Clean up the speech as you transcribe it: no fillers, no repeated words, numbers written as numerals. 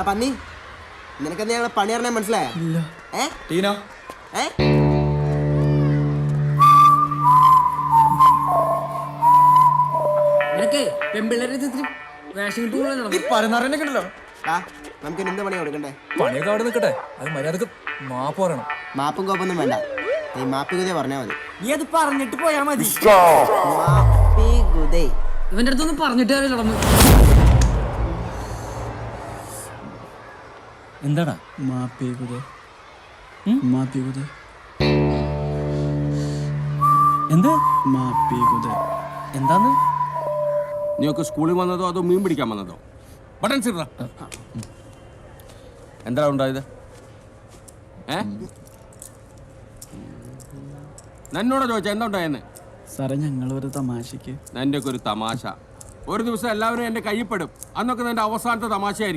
പന്നി നിനക്കെന്താ ഞങ്ങളെ പണി അറിഞ്ഞാൽ മനസ്സിലായ? നമുക്ക് എന്ത് പണി കൊടുക്കണ്ടേ? പണിയൊക്കെ അവിടെ നിൽക്കട്ടെ, അത് മര്യാദക്ക് മാപ്പ് പറയണം. മാപ്പും കോപ്പൊന്നും വേണ്ട, നീ മാപ്പി ഗുദേ പറഞ്ഞാ മതി. നീ അത് പറഞ്ഞിട്ട് പോയാ മതി. മാപ്പി ഗുദേ ഇവന്റെ അടുത്തൊന്നും പറഞ്ഞിട്ട് നടന്നു. എന്താടാ മാപ്പി ഗുദേ? മാപ്പി ഗുദേ എന്ത്? മാപ്പി ഗുദേ എന്താന്ന്? നീയൊക്കെ സ്കൂളിൽ വന്നതോ അതോ മീൻ പിടിക്കാൻ വന്നതോ? ബട്ടൺസ് ഇട. എന്താ ഉണ്ടായത്? എന്നോട് ചോദിച്ചാ എന്താ ഉണ്ടായെന്ന്? സാറേ ഞങ്ങളൊരു തമാശക്ക്. നിന്റെ ഒക്കെ ഒരു തമാശ. ഒരു ദിവസം എല്ലാവരും എന്റെ കയ്യിൽപ്പെടും. അന്നൊക്കെ നിന്റെ അവസാനത്തെ തമാശയായിരിക്കും.